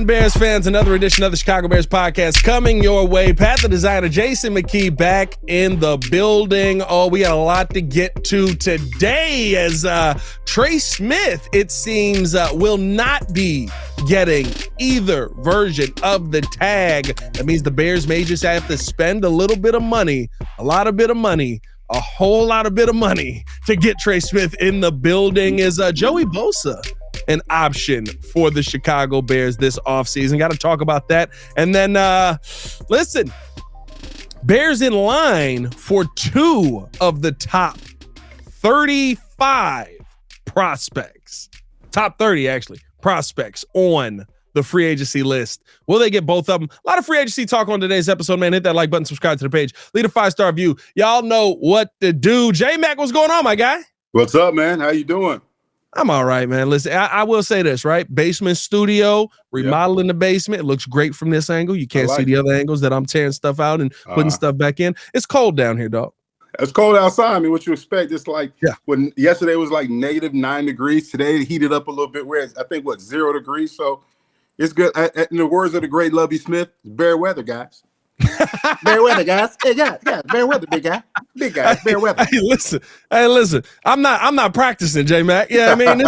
on, Bears fans? Another edition of the Chicago Bears podcast coming your way. Pat the Designer, Jason McKie back in the building. Oh, we got a lot to get to today as Trey Smith, it seems, will not be getting either version of the tag. That means the Bears may just have to spend a little bit of money, a whole lot of bit of money to get Trey Smith in the building. Is Joey Bosa an option for the Chicago Bears this offseason? Got to talk about that. And then, listen, Bears in line for 2 of the top 35 prospects. Top 30, actually, prospects on the free agency list. Will they get both of them? A lot of free agency talk on today's episode, man. Hit that like button, subscribe to the page, leave a 5-star review. Y'all know what to do. J Mack, what's going on, my guy? What's up, man? How you doing? I'm all right, man. Listen, I will say this, right? Basement studio, remodeling the basement. It looks great from this angle. You can't see the other angles that I'm tearing stuff out and putting stuff back in. It's cold down here, dog. It's cold outside. I mean, what you expect? It's like when yesterday was like -9 degrees. Today it heated up a little bit. Where I think 0 degrees. So it's good. In the words of the great Lovey Smith, bear weather, guys. Bear weather, guys. Hey, guys, bear weather, big guy. Big guys, bear weather. Hey, listen. I'm not practicing, J Mac. Yeah, I mean,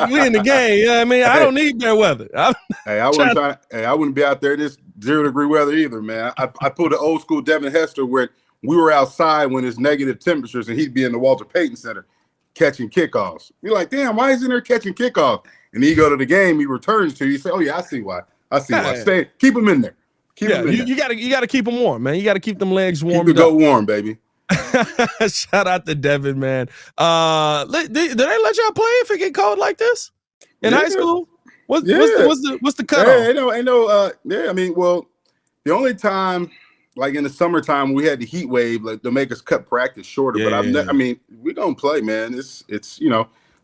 we in the game. Yeah, I mean, I don't need bear weather. I wouldn't be out there this 0 degree weather either, man. I pulled the old school Devin Hester where we were outside when it's negative temperatures, and he'd be in the Walter Payton Center catching kickoffs. You're like, damn, why is he in there catching kickoffs? And he go to the game, he returns to you. You say, oh yeah, I see why. Stay, keep him in there. You gotta keep them warm, man. You gotta keep them legs warm. Keep the goat warm, baby. Shout out to Devin, man. Did they let y'all play if it get cold like this in high school? What's the cutoff? I mean, well, the only time, like in the summertime, we had the heat wave, like to make us cut practice shorter. I mean, we're gonna play, man. It's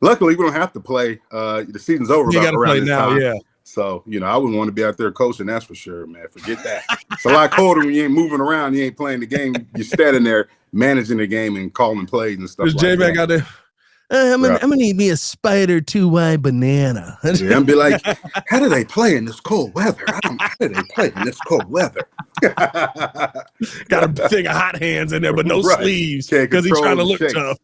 luckily we don't have to play. The season's over. You gotta play now, time. Yeah. So, I wouldn't want to be out there coaching, that's for sure, man. Forget that. It's a lot colder when you ain't moving around, you ain't playing the game. You're standing there managing the game and calling plays and stuff like that. There's J-Mac out there. I'm gonna need me a Spider 2Y banana. Yeah, and be like, how do they play in this cold weather? How do they play in this cold weather? Got a thing of hot hands in there, but no sleeves because he's trying to look tough.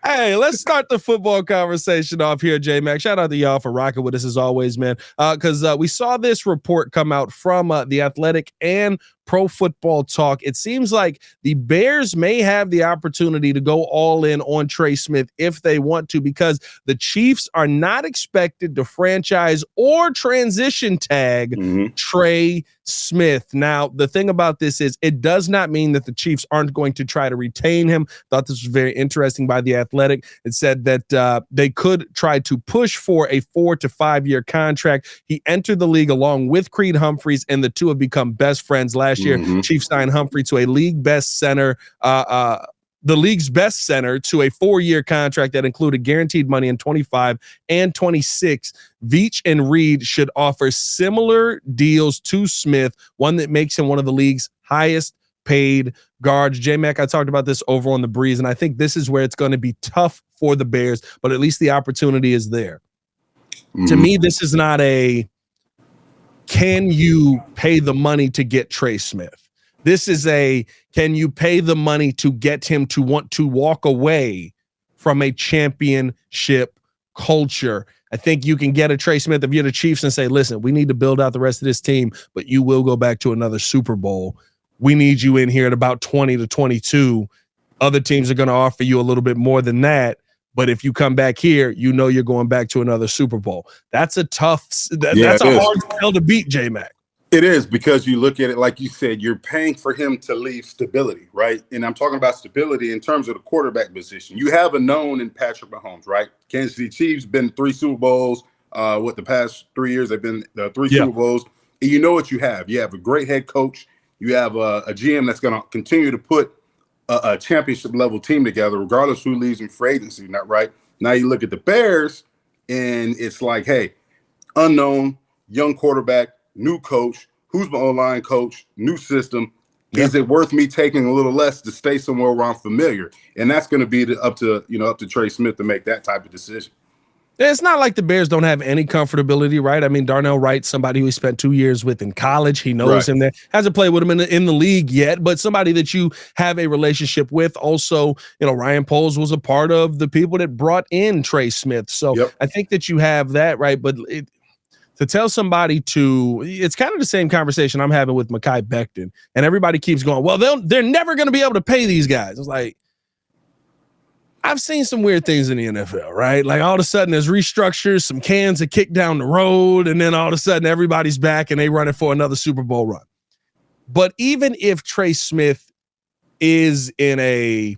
Hey, let's start the football conversation off here, J Mac. Shout out to y'all for rocking with us as always, man. Because we saw this report come out from The Athletic and Pro Football Talk. It seems like the Bears may have the opportunity to go all in on Trey Smith if they want to, because the Chiefs are not expected to franchise or transition tag Trey Smith. Now, the thing about this is it does not mean that the Chiefs aren't going to try to retain him. Thought this was very interesting by The Athletic. It said that they could try to push for a 4 to 5 year contract. He entered the league along with Creed Humphreys, and the two have become best friends. Last year, Chiefs signed Humphrey to a league best center, the league's best center, to a 4-year contract that included guaranteed money in 25 and 26. Veach and Reed should offer similar deals to Smith, one that makes him one of the league's highest paid guards. J Mac, I talked about this over on the Breeze, and I think this is where it's going to be tough for the Bears, but at least the opportunity is there. To me, this is not a can you pay the money to get Trey Smith? This is a can you pay the money to get him to want to walk away from a championship culture? I think you can get a Trey Smith if you're the Chiefs and say, listen, we need to build out the rest of this team, but you will go back to another Super Bowl. We need you in here at about 20 to 22. Other teams are going to offer you a little bit more than that. But if you come back here, you're going back to another Super Bowl. That's a tough, that's a hard spell to beat, J Mac. It is, because you look at it, like you said, you're paying for him to leave stability, right? And I'm talking about stability in terms of the quarterback position. You have a known in Patrick Mahomes, right? Kansas City Chiefs been 3 Super Bowls. The past 3 years, they've been 3 Super Bowls. And you know what you have. You have a great head coach. You have a GM that's going to continue to put a championship level team together, regardless who leaves in free agency, not right? Now you look at the Bears, and it's like, hey, unknown, young quarterback, new coach, who's my O-line coach, new system. Yeah. Is it worth me taking a little less to stay somewhere where I'm familiar? And that's going to be up to Trey Smith to make that type of decision. It's not like the Bears don't have any comfortability, right? I mean, Darnell Wright, somebody who he spent 2 years with in college. He knows him there. Hasn't played with him in the league yet, but somebody that you have a relationship with. Also, Ryan Poles was a part of the people that brought in Trey Smith. So I think that you have that, right? But to tell somebody it's kind of the same conversation I'm having with McKie Becton, and everybody keeps going, well, they're never going to be able to pay these guys. It's like, I've seen some weird things in the NFL, right? Like all of a sudden there's restructures, some cans are kicked down the road, and then all of a sudden everybody's back and they running for another Super Bowl run. But even if Trey Smith is in a,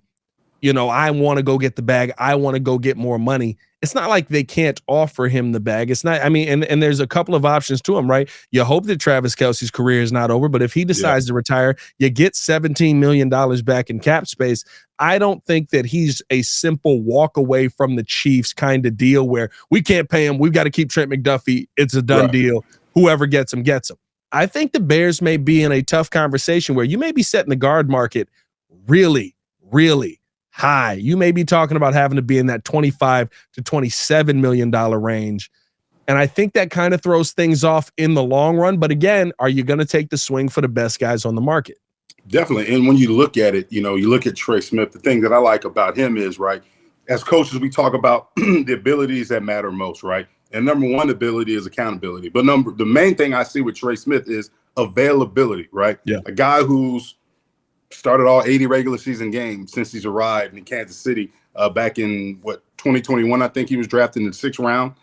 I want to go get the bag, I want to go get more money, it's not like they can't offer him the bag. It's not, and there's a couple of options to him, right? You hope that Travis Kelce's career is not over, but if he decides to retire, you get $17 million back in cap space. I don't think that he's a simple walk away from the Chiefs kind of deal where we can't pay him. We've got to keep Trent McDuffie. It's a done deal. Whoever gets him, gets him. I think the Bears may be in a tough conversation where you may be setting the guard market really, really high. You may be talking about having to be in that $25 to $27 million range. And I think that kind of throws things off in the long run. But again, are you going to take the swing for the best guys on the market? Definitely. And when you look at it, you look at Trey Smith, the thing that I like about him is, right, as coaches, we talk about the abilities that matter most, right? And number one ability is accountability. But the main thing I see with Trey Smith is availability, right? Yeah. A guy who's started all 80 regular season games since he's arrived in Kansas City back in, 2021, I think he was drafted in the 6th round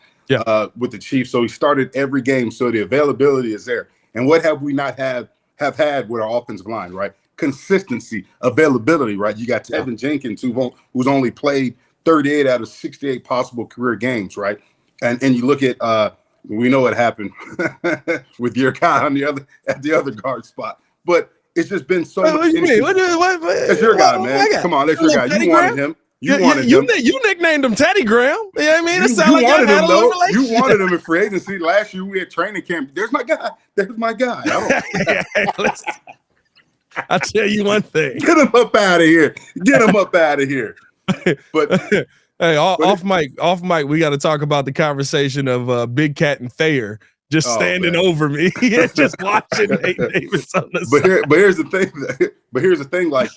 with the Chiefs. So he started every game. So the availability is there. And what have we not have had with our offensive line, right? Consistency, availability, right? You got Tevin Jenkins, who's only played 38 out of 68 possible career games, right? And you look at, we know what happened with your guy at the other guard spot. But it's just been so much. That's your guy, man. Come on, that's your guy. You wanted him. You wanted him. You nicknamed him Teddy Graham. You know what I mean? It sounds like wanted him, though. You wanted him in free agency. Last year we had training camp. There's my guy. There's my guy. I'll tell you one thing. Get him up out of here. Get him up out of here. But hey, off mic, we got to talk about the conversation of Big Cat and Thayer just standing over me, just watching Nate Davis on the side. But here's the thing. Like,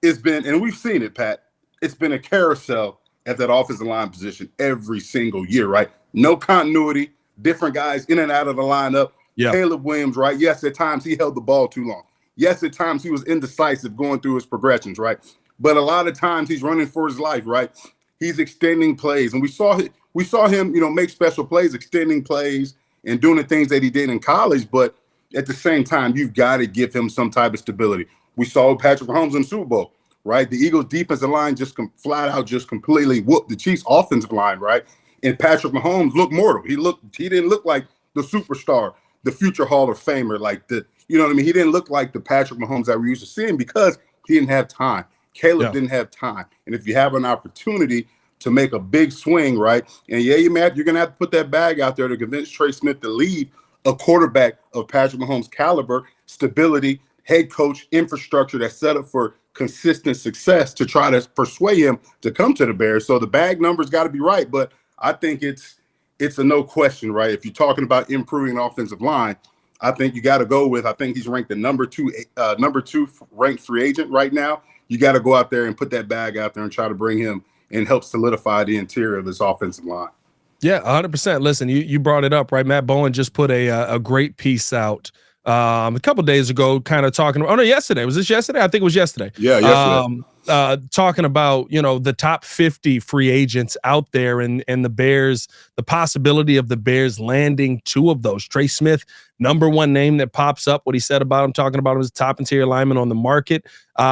it's been, and we've seen it, Pat. It's been a carousel at that offensive line position every single year, right? No continuity, different guys in and out of the lineup. Yeah. Caleb Williams, right? Yes, at times he held the ball too long. Yes, at times he was indecisive going through his progressions, right? But a lot of times he's running for his life, right? He's extending plays, and we saw him, make special plays, extending plays, and doing the things that he did in college. But at the same time, you've got to give him some type of stability. We saw Patrick Mahomes in the Super Bowl, right? The Eagles' defensive line just flat out just completely whooped the Chiefs' offensive line, right? And Patrick Mahomes looked mortal. He didn't look like the superstar, the future Hall of Famer, like you know what I mean? He didn't look like the Patrick Mahomes that we're used to seeing because he didn't have time. Caleb didn't have time. And if you have an opportunity to make a big swing, right? And you're going to have to put that bag out there to convince Trey Smith to leave a quarterback of Patrick Mahomes' caliber, stability, head coach, infrastructure that's set up for consistent success to try to persuade him to come to the Bears. So the bag number's got to be right. But I think it's a no question, right? If you're talking about improving an offensive line, I think you got to go with, I think he's ranked the number two ranked free agent right now. You got to go out there and put that bag out there and try to bring him and help solidify the interior of this offensive line. Yeah, 100%. Listen, you brought it up, right? Matt Bowen just put a great piece out a couple days ago, kind of talking about, yesterday. Was this yesterday? I think it was yesterday. Yeah, yesterday. Talking about, the top 50 free agents out there and the Bears, the possibility of the Bears landing 2 of those. Trey Smith, number one name that pops up. What he said about him, talking about him as top interior lineman on the market,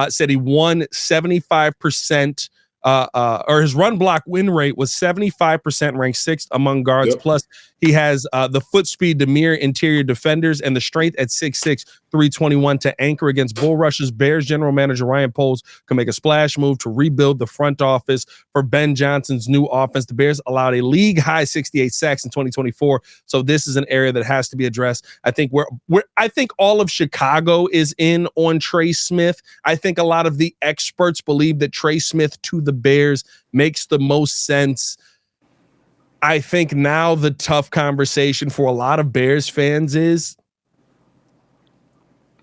said he won 75%. Or his run block win rate was 75%, ranked 6th among guards. Yep. Plus, he has the foot speed to mirror interior defenders and the strength at 6'6", 321 to anchor against bull rushes. Bears general manager Ryan Poles can make a splash move to rebuild the front office for Ben Johnson's new offense. The Bears allowed a league high 68 sacks in 2024, so this is an area that has to be addressed. I think I think all of Chicago is in on Trey Smith. I think a lot of the experts believe that Trey Smith to the Bears makes the most sense. I think now the tough conversation for a lot of Bears fans is,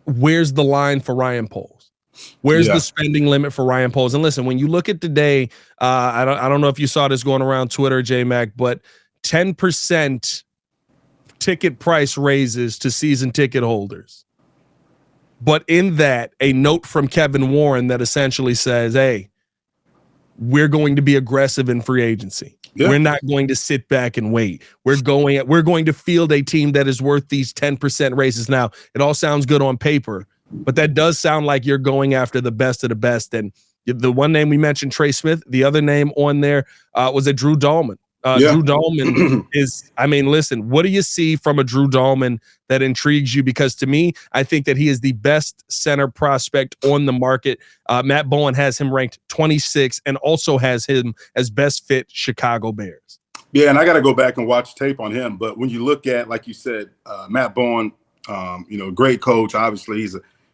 where's the line for Ryan Poles? Where's the spending limit for Ryan Poles? And listen, when you look at today, I don't know if you saw this going around Twitter, J Mack, but 10% ticket price raises to season ticket holders. But in that, a note from Kevin Warren that essentially says, hey, we're going to be aggressive in free agency. Yeah. We're not going to sit back and wait. We're going to field a team that is worth these 10% raises. Now, it all sounds good on paper, but that does sound like you're going after the best of the best. And the one name we mentioned, Trey Smith, the other name on there was a Drew Doleman. Drew Doleman is, I mean, listen, what do you see from a Drew Doleman that intrigues you? Because to me, I think that he is the best center prospect on the market. Matt Bowen has him ranked 26 and also has him as best fit Chicago Bears. Yeah, and I got to go back and watch tape on him. But when you look at, like you said, Matt Bowen, great coach. Obviously,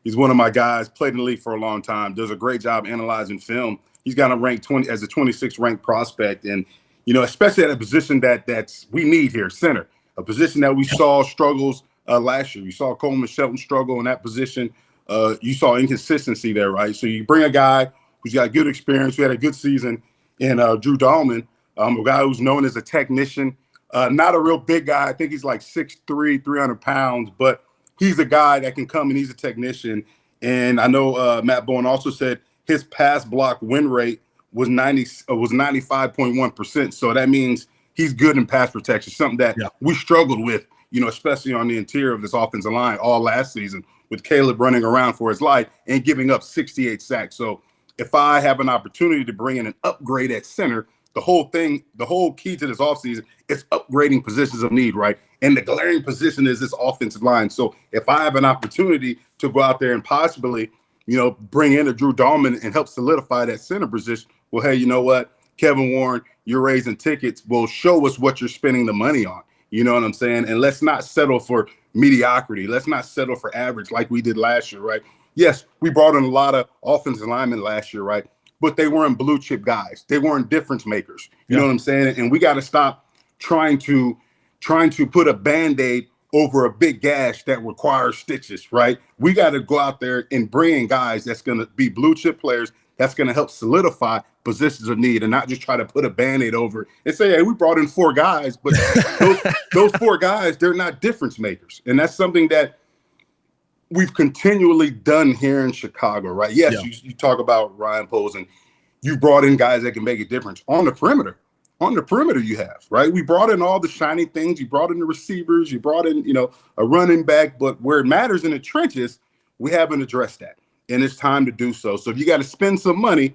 he's one of my guys, played in the league for a long time, does a great job analyzing film. He's got him ranked 20 as a 26th ranked prospect. And especially at a position that's we need here, center, a position that we saw struggles last year. You saw Coleman Shelton struggle in that position. You saw inconsistency there, right? So you bring a guy who's got good experience, who had a good season in Drew Doleman, a guy who's known as a technician, not a real big guy. I think he's like 6'3", 300 pounds, but he's a guy that can come and he's a technician. And I know Matt Bowen also said his pass block win rate was 95.1%. So that means he's good in pass protection, something that we struggled with, especially on the interior of this offensive line all last season with Caleb running around for his life and giving up 68 sacks. So if I have an opportunity to bring in an upgrade at center, the whole key to this offseason is upgrading positions of need, right? And the glaring position is this offensive line. So if I have an opportunity to go out there and possibly, bring in a Drew Doleman and help solidify that center position, well, hey, you know what? Kevin Warren, you're raising tickets. Well, show us what you're spending the money on. You know what I'm saying? And let's not settle for mediocrity. Let's not settle for average like we did last year, right? Yes, we brought in a lot of offensive linemen last year, right? But they weren't blue chip guys. They weren't difference makers. You know what I'm saying? And we got to stop trying to put a Band-Aid over a big gash that requires stitches, right? We got to go out there and bring in guys that's going to be blue chip players that's going to help solidify positions of need and not just try to put a Band-Aid over it and say, hey, we brought in 4 guys, but those 4 guys, they're not difference makers. And that's something that we've continually done here in Chicago, right? Yes, you talk about Ryan Poles and you brought in guys that can make a difference on the perimeter. On the perimeter you have, right? We brought in all the shiny things. You brought in the receivers. You brought in, a running back. But where it matters in the trenches, we haven't addressed that. And it's time to do so. So if you got to spend some money,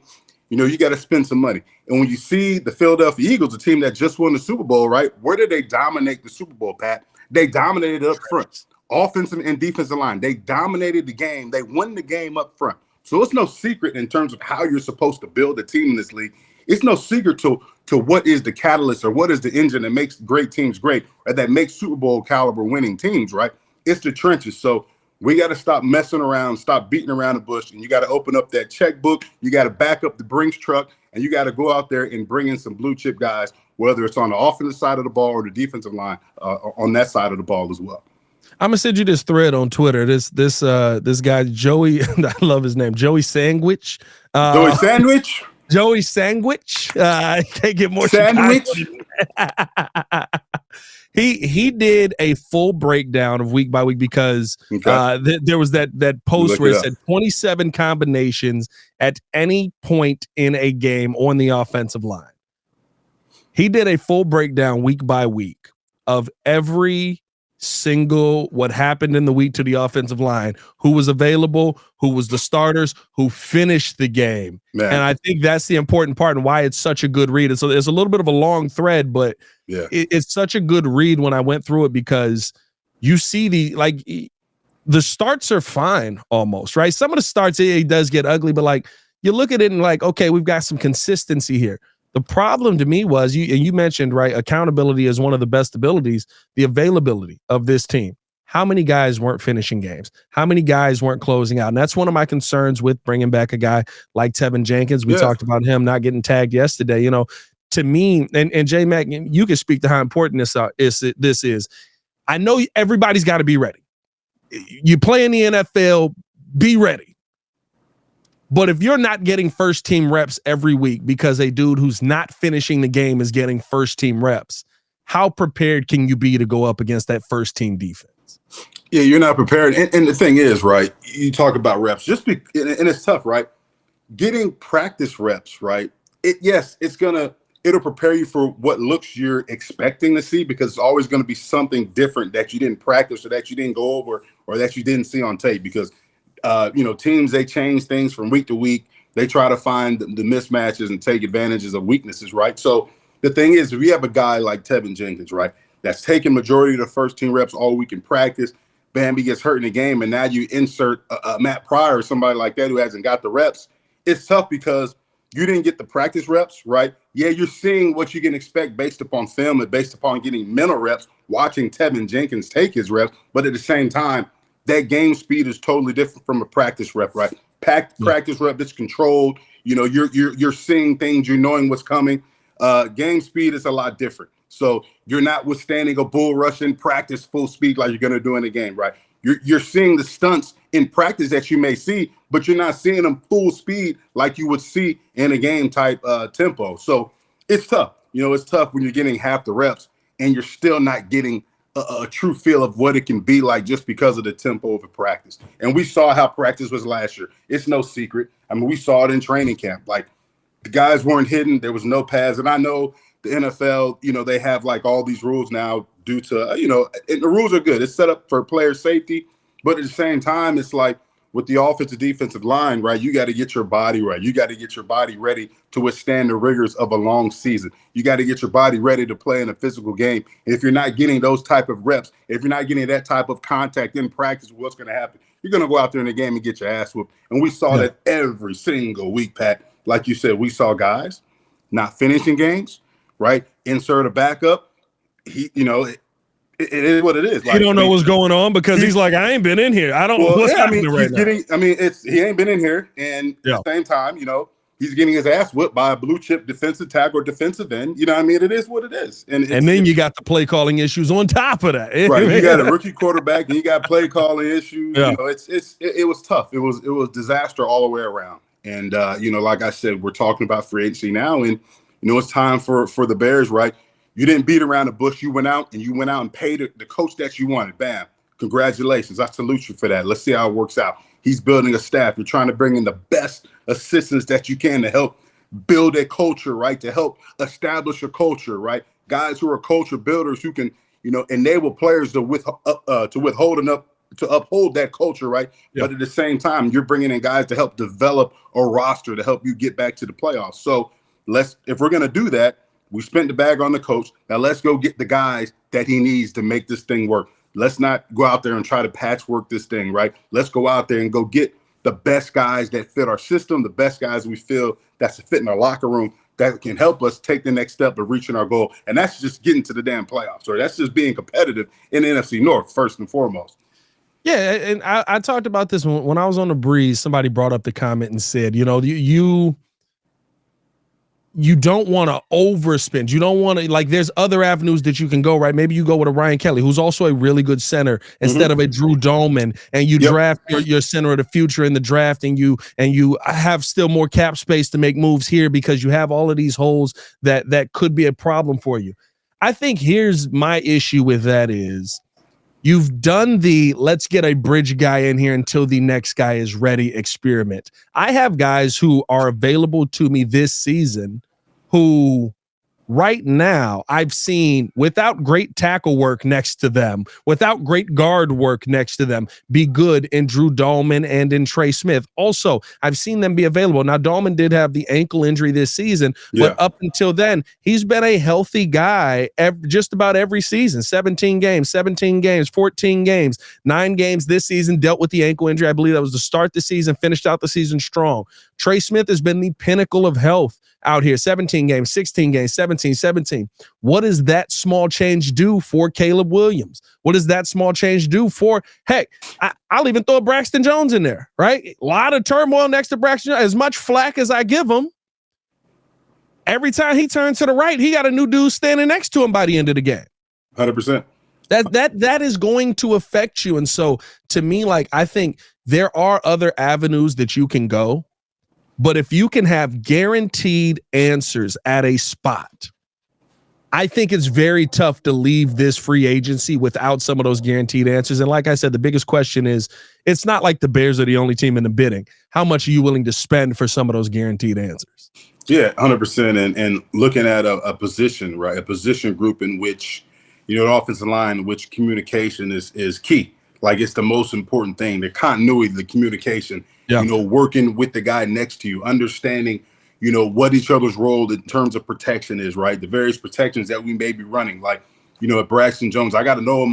you got to spend some money. And when you see the Philadelphia Eagles, a team that just won the Super Bowl, right? Where did they dominate the Super Bowl, Pat? They dominated up front. Offensive and defensive line. They dominated the game. They won the game up front. So it's no secret in terms of how you're supposed to build a team in this league. It's no secret to what is the catalyst or what is the engine that makes great teams great or that makes Super Bowl caliber winning teams, right? It's the trenches. So we got to stop messing around, stop beating around the bush, and you got to open up that checkbook. You got to back up the Brinks truck, and you got to go out there and bring in some blue chip guys, whether it's on the offensive side of the ball or the defensive line on that side of the ball as well. I'm gonna send you this thread on Twitter. This guy Joey, I love his name, Joey Sandwich. Joey Sandwich. Joey Sandwich. Can't get more Sandwich. He did a full breakdown of week by week because there was that post where it said 27 combinations at any point in a game on the offensive line. He did a full breakdown week by week of every single what happened in the week to the offensive line, who was available, who was the starters, who finished the game. Man. And I think that's the important part and why it's such a good read. And so there's a little bit of a long thread, but it's such a good read when I went through it because you see the starts are fine almost, right? Some of the starts, it does get ugly, but you look at it and okay, we've got some consistency here. The problem to me was, you mentioned, right, accountability is one of the best abilities, the availability of this team. How many guys weren't finishing games? How many guys weren't closing out? And that's one of my concerns with bringing back a guy like Tevin Jenkins. We talked about him not getting tagged yesterday. to me, and J Mack, you can speak to how important this is. I know everybody's got to be ready. You play in the NFL, be ready. But if you're not getting first team reps every week because a dude who's not finishing the game is getting first team reps, how prepared can you be to go up against that first team defense? Yeah, you're not prepared. And the thing is, right, you talk about reps, and it's tough, right? Getting practice reps, right? It'll prepare you for what looks you're expecting to see, because it's always going to be something different that you didn't practice or that you didn't go over or that you didn't see on tape, because teams, they change things from week to week. They try to find the mismatches and take advantages of weaknesses, right? So the thing is, if you have a guy like Tevin Jenkins, right, that's taking majority of the first team reps all week in practice, Bambi gets hurt in the game, and now you insert Matt Pryor or somebody like that who hasn't got the reps. It's tough because you didn't get the practice reps, right? Yeah, you're seeing what you can expect based upon film and based upon getting mental reps, watching Tevin Jenkins take his reps. But at the same time, that game speed is totally different from a practice rep, right? Practice rep is controlled. You're seeing things, you're knowing what's coming. Game speed is a lot different. So you're not withstanding a bull rush in practice full speed like you're going to do in the game, right? You're seeing the stunts in practice that you may see, but you're not seeing them full speed like you would see in a game type tempo. So it's tough. It's tough when you're getting half the reps and you're still not getting a true feel of what it can be like just because of the tempo of the practice. And we saw how practice was last year. It's no secret. I mean, we saw it in training camp. Like, the guys weren't hidden. There was no pads. And I know the NFL, they have like all these rules now due to, and the rules are good. It's set up for player safety. But at the same time, it's like with the offensive defensive line, right, you got to get your body right. You got to get your body ready to withstand the rigors of a long season. You got to get your body ready to play in a physical game. And if you're not getting those type of reps, if you're not getting that type of contact in practice, what's going to happen? You're going to go out there in the game and get your ass whooped. And we saw that every single week, Pat. Like you said, we saw guys not finishing games, right? Insert a backup. It is what it is. Like, he don't know what's going on because he's like, I ain't been in here. I don't know what's happening right now. He ain't been in here. And at the same time, he's getting his ass whipped by a blue chip defensive tackle or defensive end. It is what it is. And then you got the play calling issues on top of that. Right. You got a rookie quarterback and you got play calling issues. Yeah. It was tough. It was disaster all the way around. And like I said, we're talking about free agency now, and it's time for the Bears, right? You didn't beat around the bush. You went out and paid the coach that you wanted. Bam. Congratulations. I salute you for that. Let's see how it works out. He's building a staff. You're trying to bring in the best assistants that you can to help build a culture, right? To help establish a culture, right? Guys who are culture builders who can, enable players to withhold enough to uphold that culture, right? Yeah. But at the same time, you're bringing in guys to help develop a roster to help you get back to the playoffs. So if we're going to do that, we spent the bag on the coach. Now let's go get the guys that he needs to make this thing work. Let's not go out there and try to patchwork this thing, right? Let's go out there and go get the best guys that fit our system, the best guys we feel that's fit in our locker room that can help us take the next step of reaching our goal. And that's just getting to the damn playoffs, or that's just being competitive in the NFC North, first and foremost. Yeah, and I talked about this when I was on the breeze. Somebody brought up the comment and said, you don't want to overspend. You don't want to, like, there's other avenues that you can go, right? Maybe you go with a Ryan Kelly, who's also a really good center, instead of a Drew Doleman, and you draft your center of the future in the draft, and you have still more cap space to make moves here because you have all of these holes that could be a problem for you. I think here's my issue with that is you've done the let's get a bridge guy in here until the next guy is ready experiment. I have guys who are available to me this season who right now I've seen, without great tackle work next to them, without great guard work next to them, be good in Drew Doleman and in Trey Smith. Also, I've seen them be available. Now, Doleman did have the ankle injury this season, but up until then, he's been a healthy guy just about every season. 17 games, 14 games, 9 games this season, dealt with the ankle injury. I believe that was the start of the season, finished out the season strong. Trey Smith has been the pinnacle of health out here. 17 games, 16 games, 17. What does that small change do for Caleb Williams? What does that small change do for, heck, I'll even throw Braxton Jones in there, right? A lot of turmoil next to Braxton Jones. As much flack as I give him, every time he turned to the right, he got a new dude standing next to him by the end of the game. 100%. That is going to affect you. And so to me, like, I think there are other avenues that you can go, but if you can have guaranteed answers at a spot, I think it's very tough to leave this free agency without some of those guaranteed answers. And like I said, the biggest question is, it's not like the Bears are the only team in the bidding. How much are you willing to spend for some of those guaranteed answers? Yeah, 100%. And looking at a position, right, a position group in which, the offensive line, in which communication is key. Like, it's the most important thing, the continuity, the communication, working with the guy next to you, understanding, what each other's role in terms of protection is, right? The various protections that we may be running. Like, at Braxton Jones, I got to know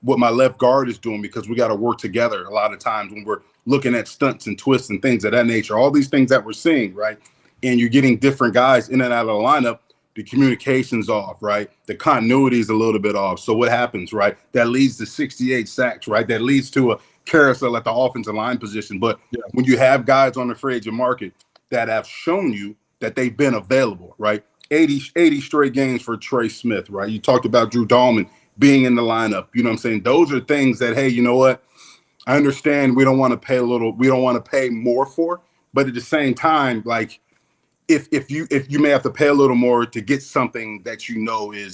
what my left guard is doing, because we got to work together a lot of times when we're looking at stunts and twists and things of that nature. All these things that we're seeing, right? And you're getting different guys in and out of the lineup. The communication's off, right? The continuity is a little bit off. So what happens, right? That leads to 68 sacks, right? That leads to a carousel at the offensive line position. But when you have guys on the free agent market that have shown you that they've been available, right? 80 straight games for Trey Smith, right? You talked about Drew Doleman being in the lineup. You know what I'm saying? Those are things that, hey, you know what? I understand we don't want to pay more for, but at the same time, like, if you may have to pay a little more to get something that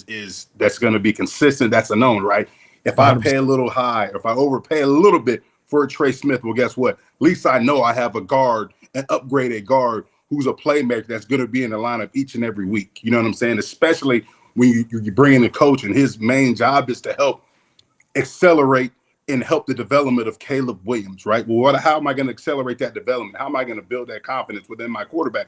is that's going to be consistent, that's a known, right? If I pay a little high, if I overpay a little bit for a Trey Smith, well, guess what? At least I know I have a guard, an upgraded guard who's a playmaker that's going to be in the lineup each and every week. You know what I'm saying? Especially when you bring in a coach and his main job is to help accelerate and help the development of Caleb Williams, right? Well, how am I going to accelerate that development? How am I going to build that confidence within my quarterback?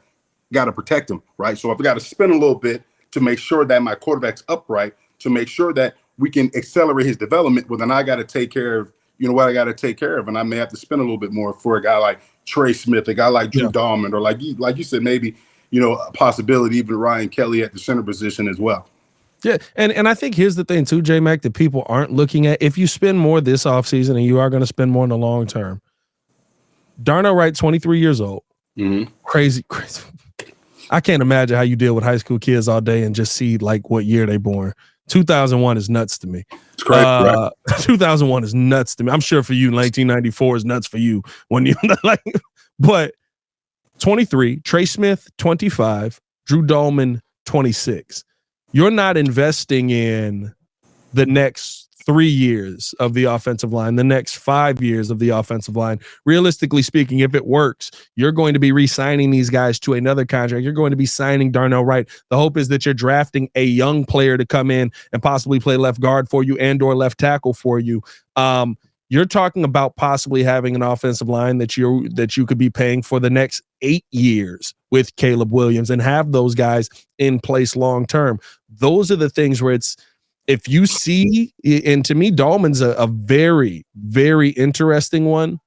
Got to protect him, right? So if I got to spend a little bit to make sure that my quarterback's upright, to make sure that we can accelerate his development, well, then I got to take care of, what I got to take care of. And I may have to spend a little bit more for a guy like Trey Smith, a guy like Drew Doleman, or like you said, maybe, a possibility even Ryan Kelly at the center position as well. Yeah, and I think here's the thing too, J Mack, that people aren't looking at. If you spend more this offseason, and you are going to spend more in the long term, Darnell Wright, 23 years old, crazy. I can't imagine how you deal with high school kids all day and just see like what year they born. 2001 is nuts to me. It's crazy, right? 2001 is nuts to me. I'm sure for you, 1994 is nuts for you when you like. But 23, Trey Smith, 25, Drew Doleman, 26. You're not investing in the next 3 years of the offensive line, the next 5 years of the offensive line. Realistically speaking, if it works, you're going to be re-signing these guys to another contract. You're going to be signing Darnell Wright. The hope is that you're drafting a young player to come in and possibly play left guard for you and or left tackle for you. You're talking about possibly having an offensive line that you could be paying for the next 8 years with Caleb Williams and have those guys in place long term. Those are the things where it's, if you see, and to me, Doleman's a very, very interesting one,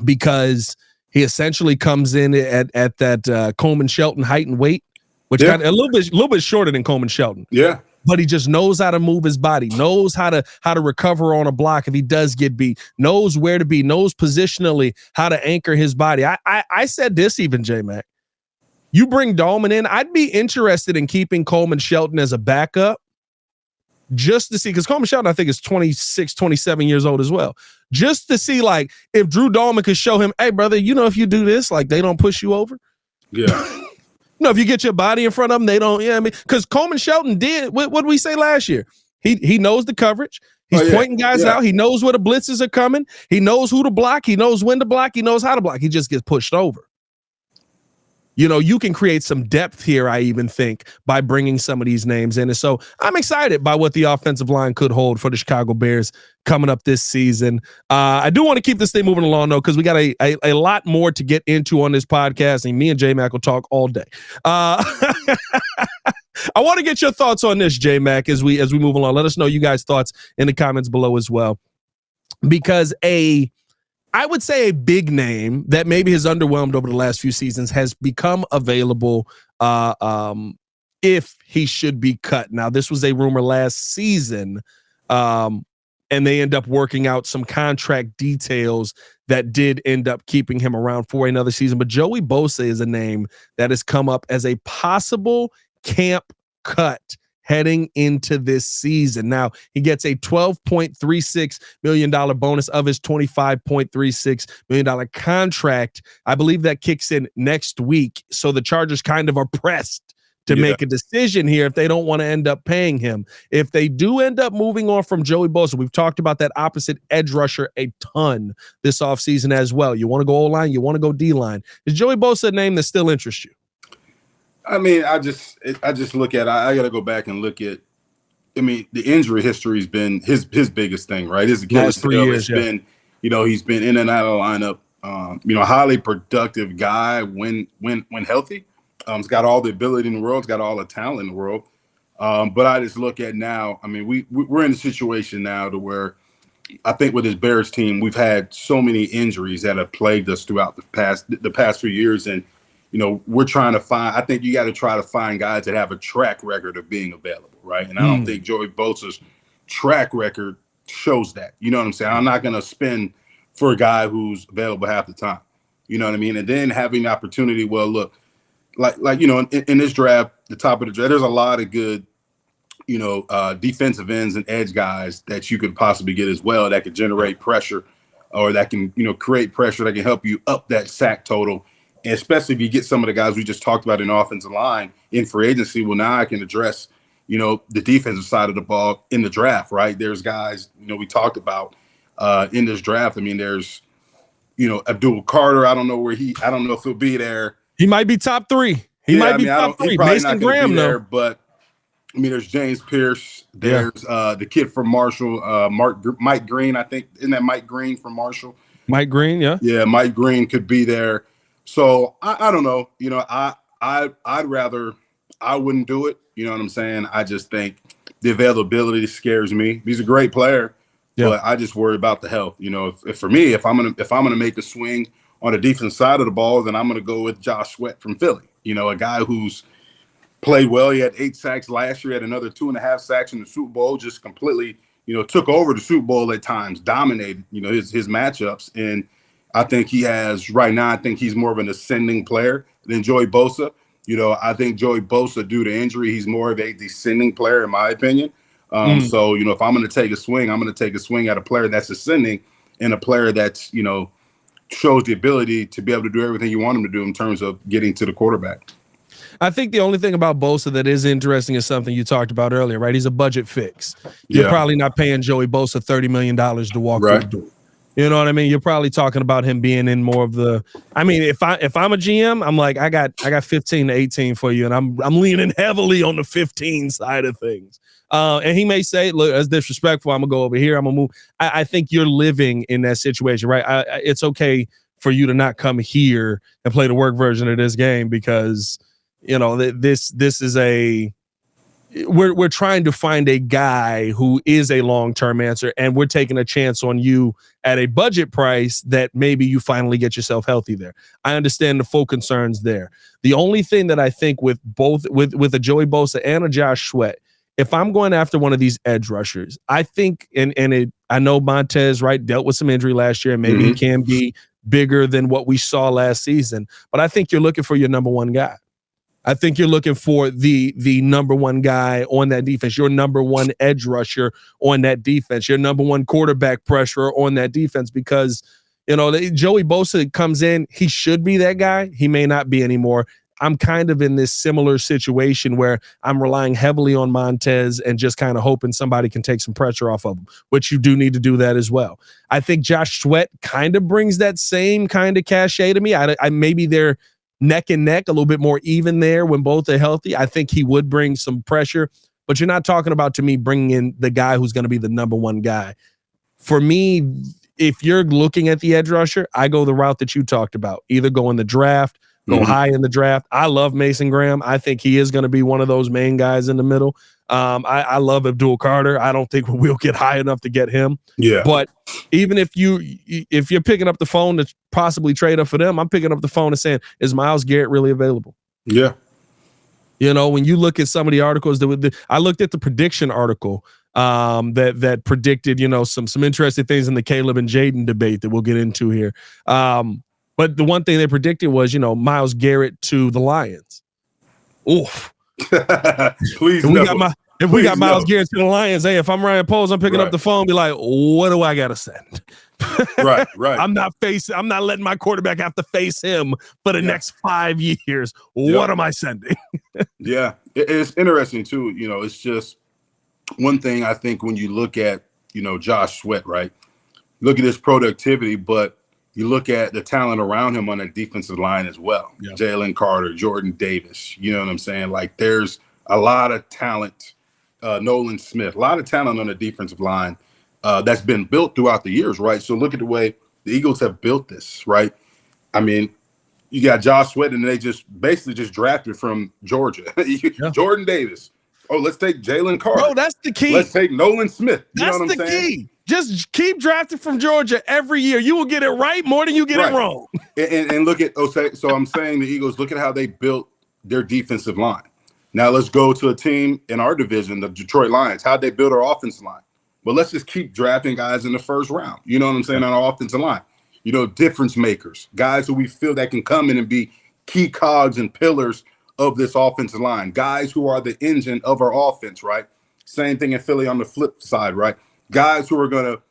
because he essentially comes in at that Coleman Shelton height and weight, which got a little bit shorter than Coleman Shelton. Yeah. But he just knows how to move his body, knows how to recover on a block if he does get beat, knows where to be, knows positionally how to anchor his body. I said this even, J Mack. You bring Doleman in, I'd be interested in keeping Coleman Shelton as a backup, just to see, because Coleman Shelton, I think, is 26, 27 years old as well. Just to see, like, if Drew Doleman could show him, hey, brother, if you do this, like, they don't push you over. Yeah. If you get your body in front of them, they don't, because Coleman Shelton did, what did we say last year? He knows the coverage. He's pointing guys out. He knows where the blitzes are coming. He knows who to block. He knows when to block. He knows how to block. He just gets pushed over. You can create some depth here, I even think, by bringing some of these names in. And so I'm excited by what the offensive line could hold for the Chicago Bears coming up this season. I do want to keep this thing moving along, though, because we got a lot more to get into on this podcast, and me and J Mack will talk all day. I want to get your thoughts on this, J Mack, as we move along. Let us know you guys' thoughts in the comments below as well, because I would say a big name that maybe has underwhelmed over the last few seasons has become available if he should be cut. Now, this was a rumor last season, and they end up working out some contract details that did end up keeping him around for another season. But Joey Bosa is a name that has come up as a possible camp cut heading into this season. Now, he gets a $12.36 million bonus of his $25.36 million contract. I believe that kicks in next week. So the Chargers kind of are pressed to make a decision here if they don't want to end up paying him. If they do end up moving on from Joey Bosa, we've talked about that opposite edge rusher a ton this offseason as well. You want to go O-line, you want to go D-line. Is Joey Bosa a name that still interests you? I mean, I just look at, I got to go back and look at, I mean, the injury history has been his biggest thing, right? His Achilles heel has been, he's been in and out of the lineup, highly productive guy when healthy. He's got all the ability in the world. He's got all the talent in the world. But I just look at now, I mean, we're in a situation now to where I think with this Bears team, we've had so many injuries that have plagued us throughout the past few years. And, we're trying to find, I think you got to try to find guys that have a track record of being available, right? And I don't think Joey Bosa's track record shows that. You know what I'm saying? I'm not going to spend for a guy who's available half the time. You know what I mean? And then having the opportunity, well, look, like in this draft, the top of the draft, there's a lot of good, defensive ends and edge guys that you could possibly get as well that could generate pressure or that can, create pressure that can help you up that sack total. And especially if you get some of the guys we just talked about in offensive line in free agency, well, now I can address, the defensive side of the ball in the draft, right? There's guys, we talked about in this draft. I mean, there's, Abdul Carter. I don't know if he'll be there. He might be top 3. He might be top 3. Mason Graham, though. But I mean, there's James Pierce. There's the kid from Marshall, Mike Green. I think isn't that Mike Green from Marshall? Mike Green, yeah. Yeah, Mike Green could be there. So I don't know. I wouldn't do it. You know what I'm saying? I just think the availability scares me. He's a great player, but I just worry about the health. If I'm gonna make a swing on the defense side of the ball, then I'm going to go with Josh Sweat from Philly. A guy who's played well. He had 8 sacks last year, had another 2.5 sacks in the Super Bowl, just completely, took over the Super Bowl at times, dominated, his matchups. And I think right now, I think he's more of an ascending player than Joey Bosa. I think Joey Bosa, due to injury, he's more of a descending player, in my opinion. So, if I'm going to take a swing, I'm going to take a swing at a player that's ascending and a player that's, shows the ability to be able to do everything you want him to do in terms of getting to the quarterback. I think the only thing about Bosa that is interesting is something you talked about earlier, right? He's a budget fix. You're probably not paying Joey Bosa $30 million to walk through the door. You know what I mean? You're probably talking about him being in more of the. I mean, if I'm a GM, I'm like, I got 15 to 18 for you, and I'm leaning heavily on the 15 side of things. And he may say, look, that's disrespectful. I'm going to go over here. I'm going to move. I think you're living in that situation, right? It's okay for you to not come here and play the work version of this game because, this is we're trying to find a guy who is a long-term answer, and we're taking a chance on you at a budget price that maybe you finally get yourself healthy there. I understand the full concerns there. The only thing that I think with both, with a Joey Bosa and a Josh Sweat, if I'm going after one of these edge rushers, I think, I know Montez, right, dealt with some injury last year, and maybe he can be bigger than what we saw last season. But I think you're looking for your number one guy. I think you're looking for the number one guy on that defense, your number one edge rusher on that defense, your number one quarterback pressure on that defense, because, Joey Bosa comes in, he should be that guy. He may not be anymore. I'm kind of in this similar situation where I'm relying heavily on Montez and just kind of hoping somebody can take some pressure off of him, which you do need to do that as well. I think Josh Sweat kind of brings that same kind of cachet to me. I maybe they're neck and neck, a little bit more even there when both are healthy. I think he would bring some pressure, but you're not talking about, to me, bringing in the guy who's going to be the number one guy. For me, if you're looking at the edge rusher, I go the route that you talked about, either go in the draft, go high in the draft. I love Mason Graham. I think he is going to be one of those main guys in the middle. I love Abdul Carter. I don't think we'll get high enough to get him. Yeah. But even if you're picking up the phone to possibly trade up for them, I'm picking up the phone and saying, is Myles Garrett really available? Yeah. When you look at some of the articles, I looked at the prediction article that predicted, some interesting things in the Caleb and Jayden debate that we'll get into here. But the one thing they predicted was, Myles Garrett to the Lions. Oof. Please If we got Myles Garrett to the Lions, hey, if I'm Ryan Poles, I'm picking up the phone, be like, what do I gotta send? Right. I'm not letting my quarterback have to face him for the next 5 years. What am I sending? Yeah, it's interesting too. It's just one thing I think when you look at, Josh Sweat, right? Look at his productivity, but you look at the talent around him on the defensive line as well. Yeah. Jalen Carter, Jordan Davis, you know what I'm saying? Like there's a lot of talent, Nolan Smith, a lot of talent on the defensive line that's been built throughout the years, right? So look at the way the Eagles have built this, right? I mean, you got Josh Sweat, and they just basically drafted from Georgia. Jordan Davis. Oh, let's take Jalen Carter. Bro, that's the key. Let's take Nolan Smith. That's know what the I'm saying? Key. Just keep drafting from Georgia every year. You will get it right more than you get it wrong. And look at so I'm saying the Eagles, look at how they built their defensive line. Now let's go to a team in our division, the Detroit Lions. How'd they build our offensive line? But let's just keep drafting guys in the first round. You know what I'm saying? On our offensive line. Difference makers, guys who we feel that can come in and be key cogs and pillars of this offensive line, guys who are the engine of our offense, right? Same thing in Philly on the flip side, right? Guys who are going to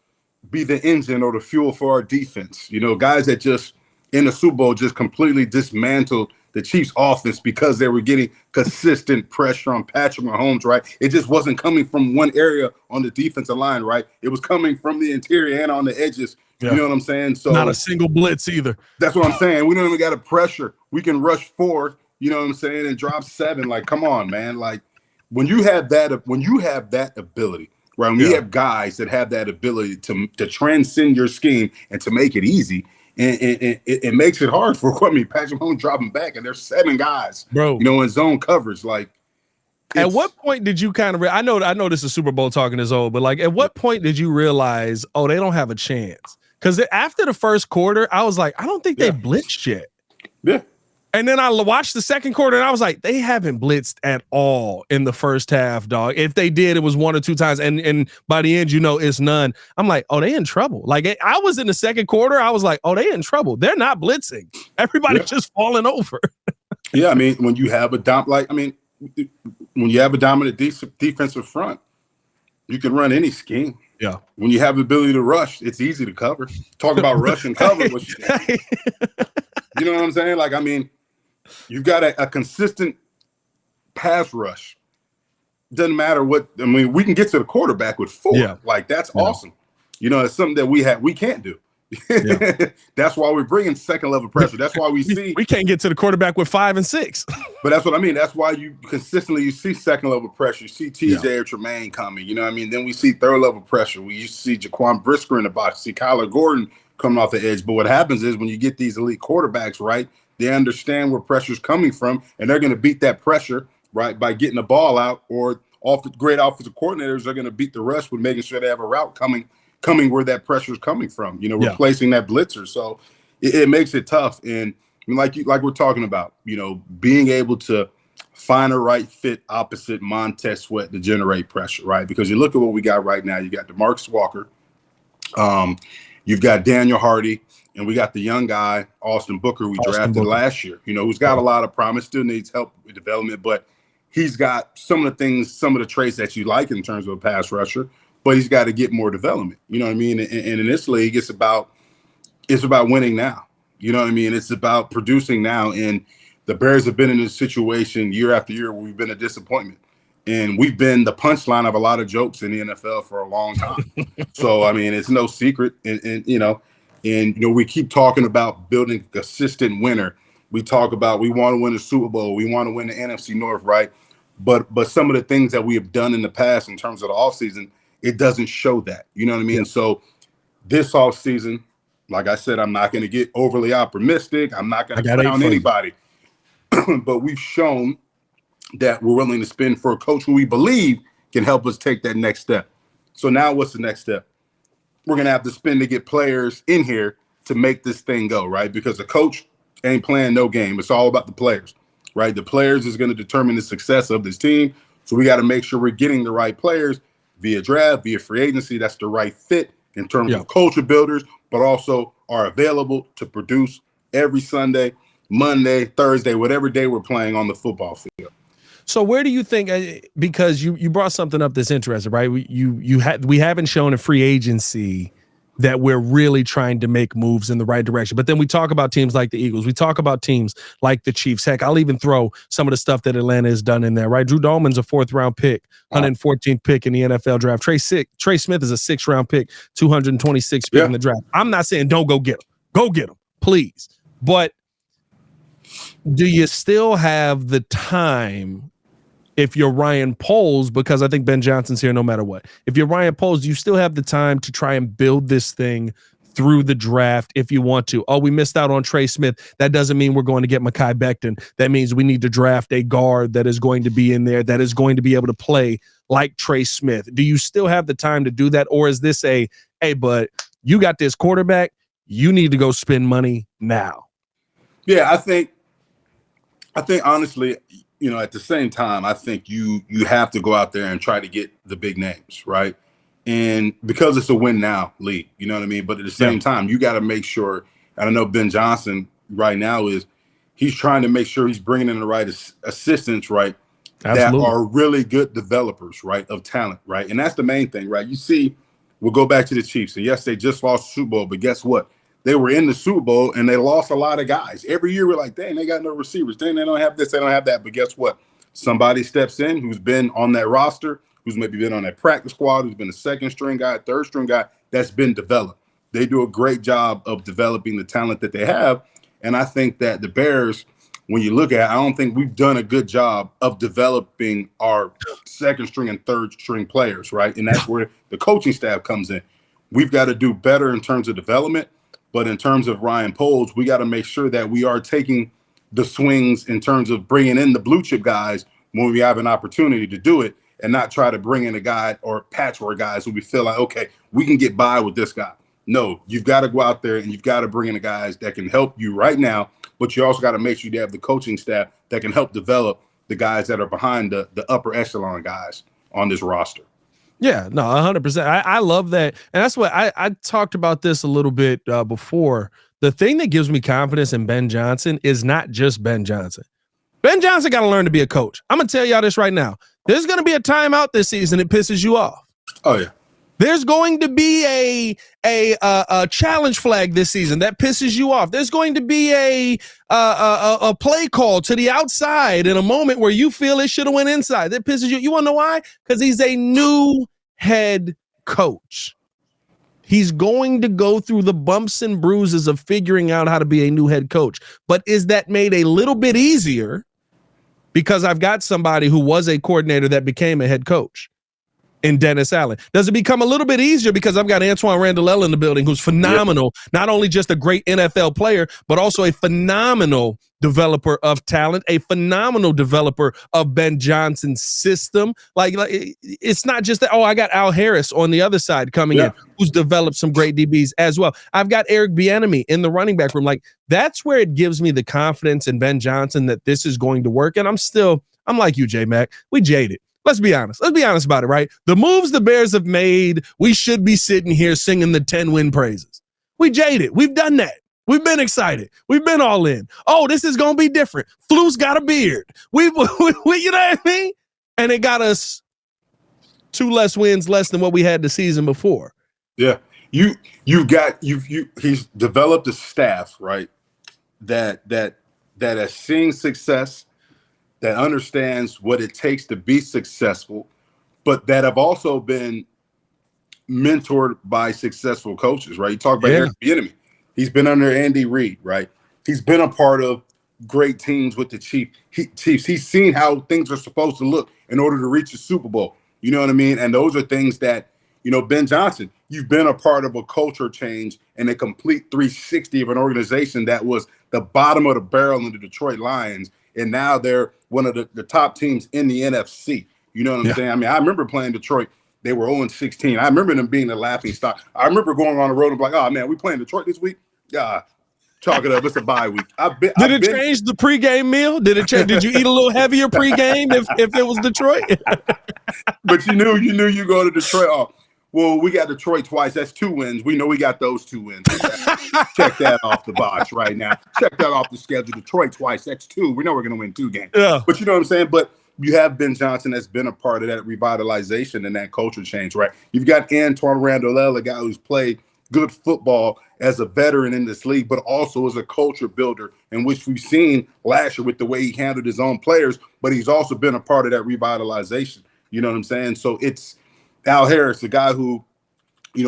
be the engine or the fuel for our defense. Guys that just in the Super Bowl just completely dismantled the Chiefs offense because they were getting consistent pressure on Patrick Mahomes, right? It just wasn't coming from one area on the defensive line, right? It was coming from the interior and on the edges. Yeah. You know what I'm saying? So not a single blitz either. That's what I'm saying. We don't even got to pressure. We can rush 4, you know what I'm saying, and drop 7. Like, come on, man. Like when you have that ability, right? When we have guys that have that ability to transcend your scheme and to make it easy, and it makes it hard for Patrick Mahomes dropping back, and there's 7 guys, bro, in zone coverage. Like, at what point did you kind of? I know this is Super Bowl talking is old, but like, at what point did you realize, they don't have a chance? Because after the first quarter, I was like, I don't think they blitzed yet. Yeah. And then I watched the second quarter, and I was like, they haven't blitzed at all in the first half, dog. If they did, it was 1 or 2 times, and by the end, it's none. I'm like, they in trouble. Like, I was in the second quarter, I was like, they in trouble. They're not blitzing. Everybody's just falling over. Yeah, I mean, when you have a dominant defensive front, you can run any scheme. Yeah. When you have the ability to rush, it's easy to cover. Talk about rush and cover. You know what I'm saying? Like, I mean, you've got a consistent pass rush. Doesn't matter what. I mean, we can get to the quarterback with 4. Yeah. Like, that's awesome. It's something that we can't do. Yeah. That's why we're bringing second level pressure. That's why we can't get to the quarterback with 5 and 6. But that's what I mean. That's why you see second level pressure. You see TJ or Tremaine coming. You know what I mean? Then we see third level pressure. We used to see Jaquan Brisker in the box. See Kyler Gordon coming off the edge. But what happens is when you get these elite quarterbacks, right, they understand where pressure's coming from, and they're going to beat that pressure, right, by getting the ball out, or great offensive coordinators are going to beat the rush with making sure they have a route coming where that pressure is coming from, replacing that blitzer. So it makes it tough. And like we're talking about, being able to find a right fit opposite Montez Sweat to generate pressure, right? Because you look at what we got right now. You got DeMarcus Walker. You've got Daniel Hardy, and we got the young guy, Austin Booker, we drafted last year, who's got a lot of promise, still needs help with development, but he's got some of the traits that you like in terms of a pass rusher, but he's got to get more development. You know what I mean? And in this league, it's about winning now. You know what I mean? It's about producing now. And the Bears have been in this situation year after year where we've been a disappointment. And we've been the punchline of a lot of jokes in the NFL for a long time. So, I mean, it's no secret. And we keep talking about building a consistent winner. We talk about we want to win the Super Bowl. We want to win the NFC North, right? But some of the things that we have done in the past in terms of the offseason, it doesn't show that. You know what I mean? Yeah. So this offseason, like I said, I'm not going to get overly optimistic. I'm not going to clown anybody. But we've shown that we're willing to spend for a coach who we believe can help us take that next step. So now what's the next step? We're going to have to spend to get players in here to make this thing go, right? Because the coach ain't playing no game. It's all about the players, right? The players is going to determine the success of this team. So we got to make sure we're getting the right players via draft, via free agency, that's the right fit in terms of culture builders, but also are available to produce every Sunday, Monday, Thursday, whatever day we're playing on the football field. So where do you think, because you brought something up that's interesting, right? We haven't shown a free agency that we're really trying to make moves in the right direction. But then we talk about teams like the Eagles. We talk about teams like the Chiefs. Heck, I'll even throw some of the stuff that Atlanta has done in there, right? Drew Doleman's a 4th-round pick, 114th pick in the NFL draft. Trey Smith is a 6th-round pick, 226th pick in the draft. I'm not saying don't go get him. Go get him, please. But do you still have the time if you're Ryan Poles, because I think Ben Johnson's here no matter what. If you're Ryan Poles, you still have the time to try and build this thing through the draft if you want to. Oh, we missed out on Trey Smith. That doesn't mean we're going to get McKie Becton. That means we need to draft a guard that is going to be in there, that is going to be able to play like Trey Smith. Do you still have the time to do that? Or is this hey, but you got this quarterback, you need to go spend money now? Yeah, I think honestly, at the same time, I think you have to go out there and try to get the big names, right? And because it's a win now league, you know what I mean? But at the same time, you got to make sure, and I know Ben Johnson right now he's trying to make sure he's bringing in the right assistants, right? Absolutely. That are really good developers, right, of talent, right? And that's the main thing, right? You see, we'll go back to the Chiefs. And yes, they just lost the Super Bowl, but guess what? They were in the Super Bowl and they lost a lot of guys. Every year we're like, dang, they got no receivers. Dang, they don't have this, they don't have that. But guess what? Somebody steps in who's been on that roster, who's maybe been on that practice squad, who's been a 2nd-string guy, 3rd-string guy, that's been developed. They do a great job of developing the talent that they have. And I think that the Bears, when you look at it, I don't think we've done a good job of developing our 2nd-string and 3rd-string players, right? And that's where the coaching staff comes in. We've got to do better in terms of development. But in terms of Ryan Poles, we got to make sure that we are taking the swings in terms of bringing in the blue chip guys when we have an opportunity to do it, and not try to bring in a guy or patchwork guys who we feel like, okay, we can get by with this guy. No, you've got to go out there and you've got to bring in the guys that can help you right now, but you also got to make sure you have the coaching staff that can help develop the guys that are behind the upper echelon guys on this roster. Yeah, no, 100%. I love that. And that's what I talked about this a little bit before. The thing that gives me confidence in Ben Johnson is not just Ben Johnson. Ben Johnson got to learn to be a coach. I'm going to tell y'all this right now. There's going to be a timeout this season that pisses you off. Oh, yeah. There's going to be a challenge flag this season that pisses you off. There's going to be a play call to the outside in a moment where you feel it should have went inside. That pisses you. You want to know why? Because he's a new head coach. He's going to go through the bumps and bruises of figuring out how to be a new head coach. But is that made a little bit easier because I've got somebody who was a coordinator that became a head coach in Dennis Allen? Does it become a little bit easier because I've got Antoine Randall in the building, who's phenomenal, not only just a great NFL player, but also a phenomenal developer of talent, a phenomenal developer of Ben Johnson's system. Like it's not just that, I got Al Harris on the other side coming in, who's developed some great DBs as well. I've got Eric Bieniemy in the running back room. Like that's where it gives me the confidence in Ben Johnson that this is going to work. And I'm like you, J Mack, we jaded. Let's be honest. Let's be honest about it, right? The moves the Bears have made, we should be sitting here singing the 10-win praises. We jaded. We've done that. We've been excited. We've been all in. Oh, this is going to be different. Flu's got a beard. We you know what I mean? And it got us 2 less wins less than what we had the season before. Yeah. He's developed a staff, right? That has seen success, that understands what it takes to be successful, but that have also been mentored by successful coaches, right? You talk about Eric Bieniemy. He's been under Andy Reid, right? He's been a part of great teams with the Chiefs. He's seen how things are supposed to look in order to reach a Super Bowl. You know what I mean? And those are things that, Ben Johnson, you've been a part of a culture change and a complete 360 of an organization that was the bottom of the barrel in the Detroit Lions, and now they're one of the top teams in the NFC. You know what I'm saying? I mean, I remember playing Detroit. They were 0-16. I remember them being the laughing stock. I remember going on the road and be like, oh, man, we playing Detroit this week? Yeah. Chalk it up. It's a bye week. Did it change the pregame meal? Did it change? Did you eat a little heavier pregame if it was Detroit? But you knew you go to Detroit. Oh, well, we got Detroit twice. That's 2 wins. We know we got those 2 wins. Check that off the box right now. Check that off the schedule. Detroit twice. That's 2. We know we're going to win 2 games. Yeah. But you know what I'm saying? But you have Ben Johnson that's been a part of that revitalization and that culture change, right? You've got Antoine Randall, a guy who's played good football as a veteran in this league, but also as a culture builder, in which we've seen last year with the way he handled his own players, but he's also been a part of that revitalization. You know what I'm saying? So it's Al Harris, the guy who,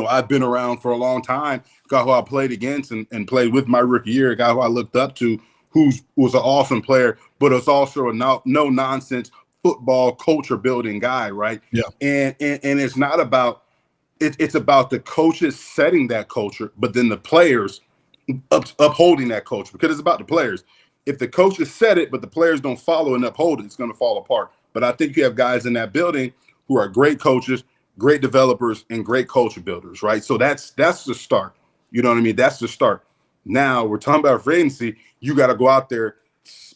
I've been around for a long time, guy who I played against and played with my rookie year, a guy who I looked up to, who was an awesome player, but it's also a no-nonsense football culture building guy, right? Yeah. And it's not about it's about the coaches setting that culture, but then the players upholding that culture, because it's about the players. If the coaches set it, but the players don't follow and uphold it, it's going to fall apart. But I think you have guys in that building who are great coaches, great developers, and great culture builders, right? So that's the start. You know what I mean? That's the start. Now we're talking about free agency. You got to go out there,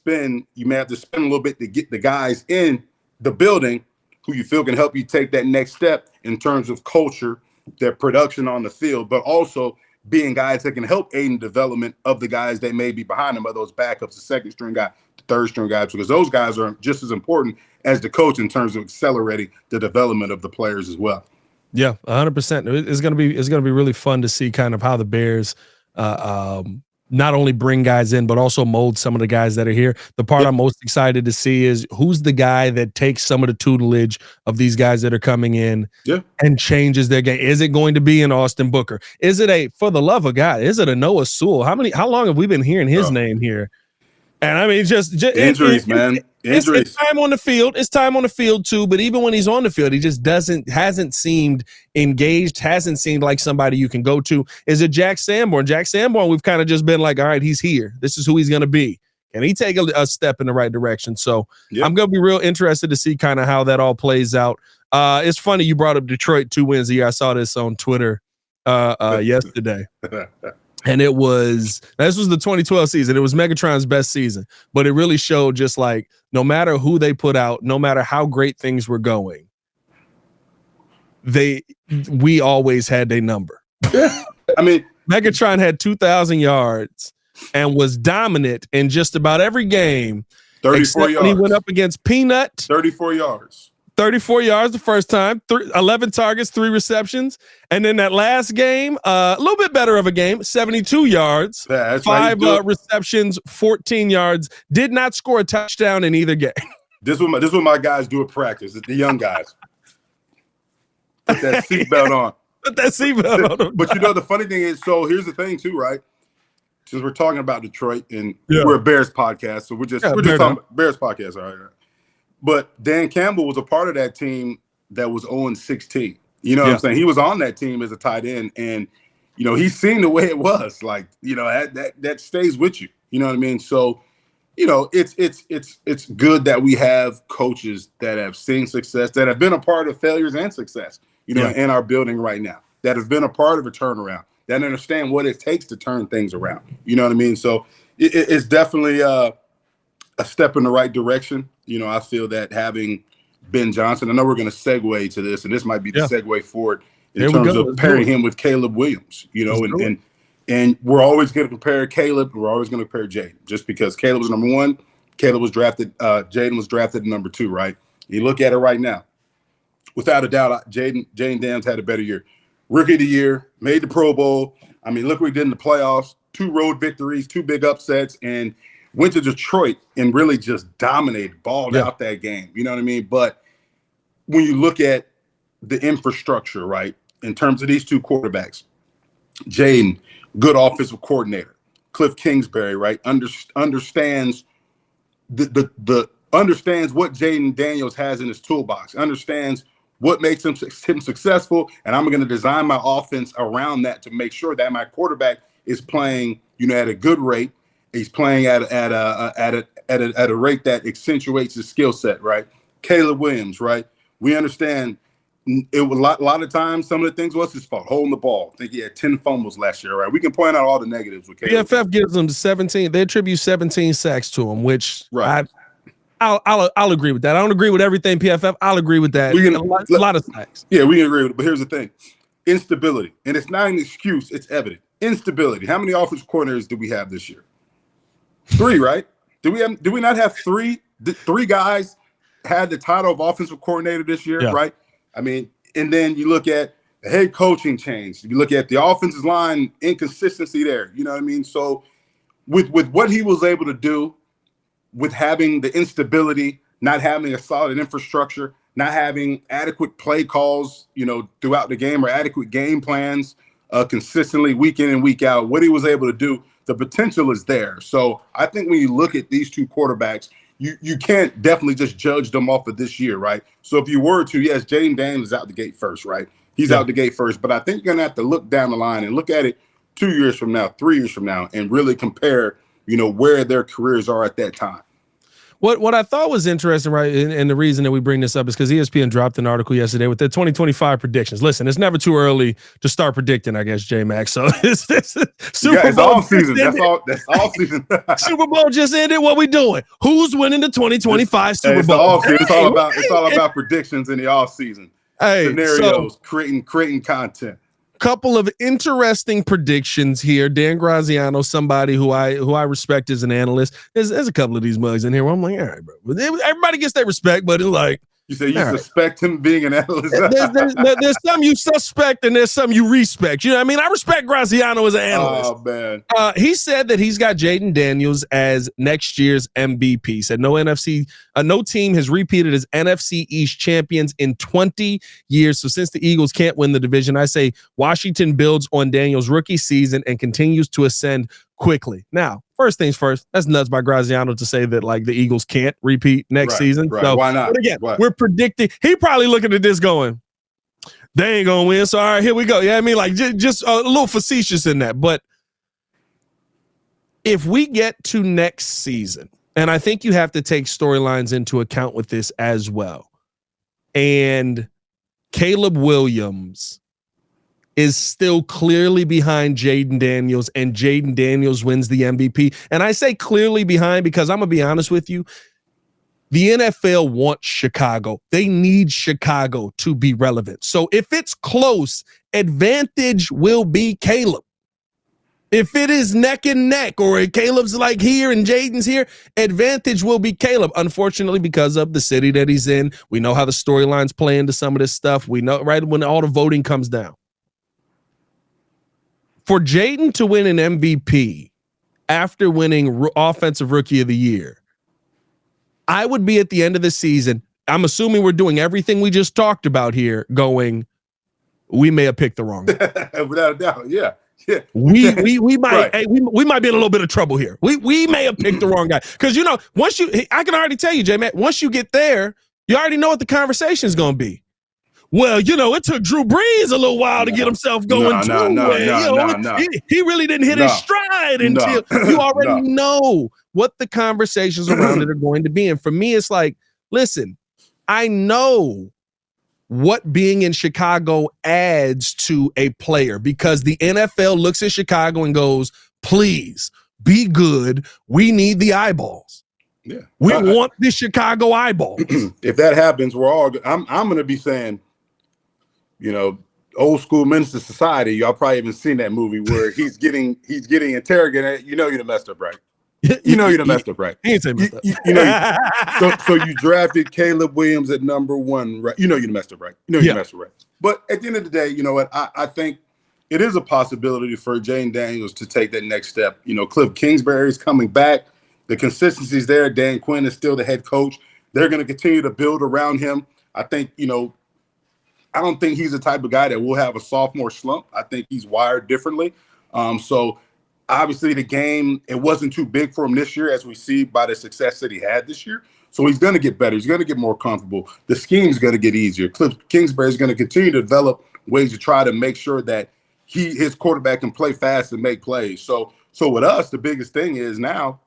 you may have to spend a little bit to get the guys in the building who you feel can help you take that next step in terms of culture, their production on the field, but also being guys that can help aid in development of the guys that may be behind them, of those backups, the second string guy, the third string guys, because those guys are just as important as the coach in terms of accelerating the development of the players as well. Yeah, 100%. It's gonna be really fun to see kind of how the Bears not only bring guys in, but also mold some of the guys that are here. The part I'm most excited to see is who's the guy that takes some of the tutelage of these guys that are coming in and changes their game. Is it going to be an Austin Booker? Is it for the love of God, is it a Noah Sewell? How long have we been hearing his name here? And I mean, just injuries, man. Injuries. It's time on the field. It's time on the field too. But even when he's on the field, he just hasn't seemed engaged. Hasn't seemed like somebody you can go to. Is it Jack Sanborn? Jack Sanborn, we've kind of just been like, all right, he's here. This is who he's going to be. Can he take a step in the right direction? So I'm going to be real interested to see kind of how that all plays out. It's funny you brought up Detroit 2 wins a year. I saw this on Twitter yesterday. And this was the 2012 season. It was Megatron's best season, but it really showed just like no matter who they put out, no matter how great things were going, we always had their number. I mean, Megatron had 2,000 yards and was dominant in just about every game. 34 yards. When he went up against Peanut. 34 yards. 34 yards the first time, 11 targets, 3 receptions. And then that last game, a little bit better of a game, 72 yards, 5 receptions, 14 yards, did not score a touchdown in either game. This is what my guys do at practice, the young guys. Put that seatbelt on. Put that seatbelt on. But the funny thing is, so here's the thing too, right? Since we're talking about Detroit and we're a Bears podcast, so we're just talking about Bears podcast, all right. But Dan Campbell was a part of that team that was 0-16. You know what I'm saying? He was on that team as a tight end, and he's seen the way it was. Like, that stays with you. You know what I mean? So, it's good that we have coaches that have seen success, that have been a part of failures and success, in our building right now, that have been a part of a turnaround, that understand what it takes to turn things around. You know what I mean? So it's definitely a step in the right direction. I feel that having Ben Johnson, I know we're going to segue to this, and this might be the segue forward in terms of pairing him with Caleb Williams, and we're always going to compare Caleb. We're always going to compare Jaden, just because Caleb was number 1. Caleb was drafted. Jaden was drafted number 2, right? You look at it right now. Without a doubt, Jayden Daniels had a better year. Rookie of the year, made the Pro Bowl. I mean, look what he did in the playoffs. 2 road victories, 2 big upsets, and went to Detroit and really just dominated, balled out that game. You know what I mean? But when you look at the infrastructure, right, in terms of these 2 quarterbacks, Jaden, good offensive coordinator. Cliff Kingsbury, right, understands understands what Jayden Daniels has in his toolbox, understands what makes him successful, and I'm going to design my offense around that to make sure that my quarterback is playing, at a good rate. He's playing at a rate that accentuates his skill set, right? Caleb Williams, right? We understand it was a lot of times, some of the things was his fault. Holding the ball. I think he had 10 fumbles last year, right? We can point out all the negatives with Caleb. PFF gives him 17. They attribute 17 sacks to him, which I'll agree with that. I don't agree with everything PFF. I'll agree with that. A lot of sacks. Yeah, we can agree with it. But here's the thing. Instability. And it's not an excuse. It's evident. Instability. How many offensive coordinators do we have this year? 3, right? Do we not have 3? 3 guys had the title of offensive coordinator this year, right? I mean, and then you look at the head coaching change. You look at the offensive line inconsistency there. You know what I mean? So with what he was able to do, with having the instability, not having a solid infrastructure, not having adequate play calls, throughout the game or adequate game plans consistently week in and week out, what he was able to do, the potential is there. So I think when you look at these 2 quarterbacks, you can't definitely just judge them off of this year, right? So if you were to, yes, Jayden Daniels is out the gate first, right? He's out the gate first, but I think you're going to have to look down the line and look at it 2 years from now, 3 years from now, and really compare, where their careers are at that time. What I thought was interesting, right, and the reason that we bring this up is because ESPN dropped an article yesterday with their 2025 predictions. Listen, it's never too early to start predicting, I guess, J Mack. So it's Super Bowl all season. That's all season. Super Bowl just ended. What we doing? Who's winning the 2025 Super Bowl? It's all about predictions in the off season. Scenarios, creating content. Couple of interesting predictions here. Dan Graziano, somebody who I respect as an analyst. There's a couple of these mugs in here where I'm like, all right, bro. Everybody gets their respect, but it's like, you say you suspect him being an analyst. there's some you suspect and there's some you respect. You know what I mean? I respect Graziano as an analyst. Oh, man. He said that he's got Jayden Daniels as next year's MVP. He said no team has repeated as NFC East champions in 20 years. So since the Eagles can't win the division, I say Washington builds on Daniels' rookie season and continues to ascend quickly. Now, first things first, that's nuts by Graziano to say that like the Eagles can't repeat next season. Right. So why not? But again, we're predicting. He probably looking at this going, they ain't gonna win. So all right, here we go. Yeah, I mean, like just a little facetious in that. But if we get to next season, and I think you have to take storylines into account with this as well, and Caleb Williams is still clearly behind Jayden Daniels, and Jayden Daniels wins the MVP. And I say clearly behind because I'm going to be honest with you. The NFL wants Chicago. They need Chicago to be relevant. So if it's close, advantage will be Caleb. If it is neck and neck, or Caleb's like here and Jayden's here, advantage will be Caleb. Unfortunately, because of the city that he's in, we know how the storylines play into some of this stuff. We know right when all the voting comes down. For Jayden to win an MVP after winning Offensive Rookie of the Year, I would be at the end of the season. I'm assuming we're doing everything we just talked about here going, we may have picked the wrong guy. Without a doubt, yeah. We might we might be in a little bit of trouble here. We may have picked the wrong guy. Because I can already tell you, J Mack, once you get there, you already know what the conversation is going to be. Well, it took Drew Brees a little while to get himself going He really didn't hit his stride until you already know what the conversations around it are going to be. And for me, it's like, listen, I know what being in Chicago adds to a player because the NFL looks at Chicago and goes, please be good. We need the eyeballs. Yeah, we want the Chicago eyeballs. If that happens, we're all. I'm going to be saying, Old School Minister Society. Y'all probably haven't seen that movie where he's getting interrogated. You done messed up, right? You done messed up, right? He ain't say messed up. So you drafted Caleb Williams at number 1, right? You done messed up, right? You messed up, right? But at the end of the day, you know what? I think it is a possibility for Jayden Daniels to take that next step. Cliff Kingsbury is coming back. The consistency is there. Dan Quinn is still the head coach. They're going to continue to build around him. I think, I don't think he's the type of guy that will have a sophomore slump. I think he's wired differently. So obviously the game, it wasn't too big for him this year, as we see by the success that he had this year. So he's going to get better. He's going to get more comfortable. The scheme's going to get easier. Cliff Kingsbury is going to continue to develop ways to try to make sure that his quarterback can play fast and make plays. So with us, the biggest thing is now,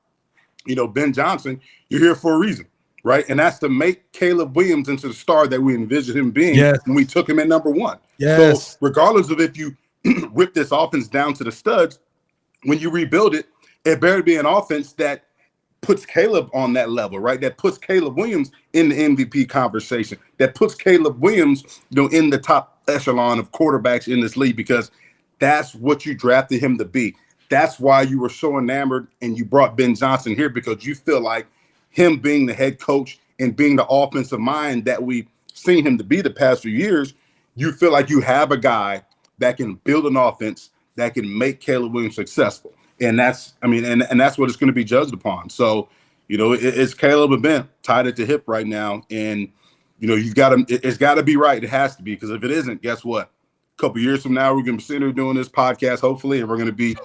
Ben Johnson, you're here for a reason. right? And that's to make Caleb Williams into the star that we envisioned him being when we took him at number 1. Yes. So regardless of if you rip this offense down to the studs, when you rebuild it, it better be an offense that puts Caleb on that level, right? That puts Caleb Williams in the MVP conversation, that puts Caleb Williams, in the top echelon of quarterbacks in this league, because that's what you drafted him to be. That's why you were so enamored and you brought Ben Johnson here, because you feel like him being the head coach and being the offensive mind that we've seen him to be the past few years, you feel like you have a guy that can build an offense that can make Caleb Williams successful. And that's, and that's what it's going to be judged upon. So, it's Caleb and Ben tied at the hip right now. And, it's got to be right. It has to be, because if it isn't, guess what? A couple years from now, we're going to be sitting here doing this podcast, hopefully, and we're going to be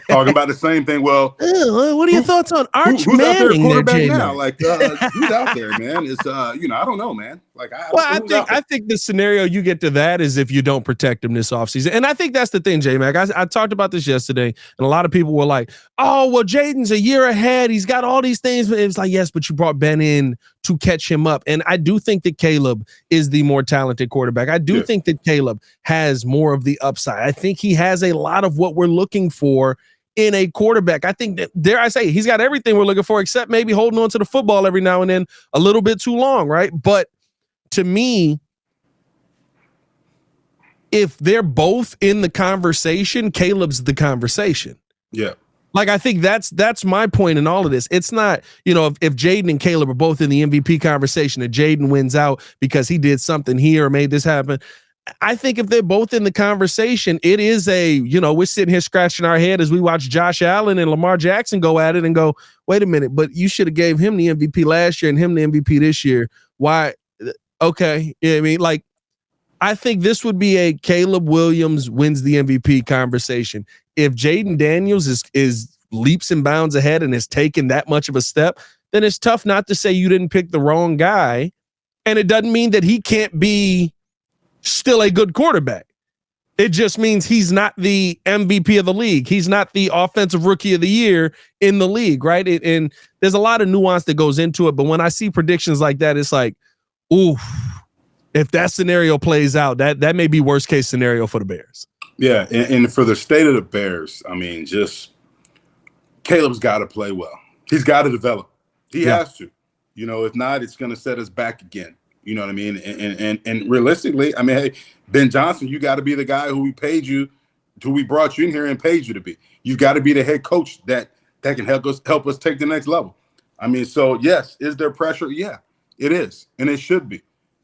talking about the same thing. Well, what are your thoughts on Arch who's out there quarterback Manning now? Like, who's out there, man? It's, I don't know, man. Like, I think the scenario you get to that is if you don't protect him this offseason. And I think that's the thing, J Mack. I talked about this yesterday, and a lot of people were like, oh, well, Jaden's a year ahead. He's got all these things. But it's like, yes, but you brought Ben in to catch him up. And I do think that Caleb is the more talented quarterback. I do think that Caleb has more of the upside. I think he has a lot of what we're looking for in a quarterback. I think that, dare I say, he's got everything we're looking for, except maybe holding on to the football every now and then a little bit too long, right? But to me, if they're both in the conversation, Caleb's the conversation. Yeah. Like, I think that's my point in all of this. It's not, if Jayden and Caleb are both in the MVP conversation and Jayden wins out because he did something here or made this happen. I think if they're both in the conversation, it is we're sitting here scratching our head as we watch Josh Allen and Lamar Jackson go at it and go, wait a minute, but you should have gave him the MVP last year and him the MVP this year. Why? Okay. I think this would be a Caleb Williams wins the MVP conversation. If Jayden Daniels is leaps and bounds ahead and has taken that much of a step, then it's tough not to say you didn't pick the wrong guy. And it doesn't mean that he can't be still a good quarterback. It just means he's not the MVP of the league. He's not the offensive rookie of the year in the league, right? And there's a lot of nuance that goes into it. But when I see predictions like that, it's like, ooh, if that scenario plays out, that may be worst case scenario for the Bears. Yeah, and for the state of the Bears, just Caleb's got to play well. He's got to develop. He has to. If not, it's going to set us back again. You know what I mean? And realistically, hey, Ben Johnson, you got to be the guy who we brought you in here and paid you to be. You've got to be the head coach that can help us take the next level. So yes, is there pressure? Yeah, it is, and it should be.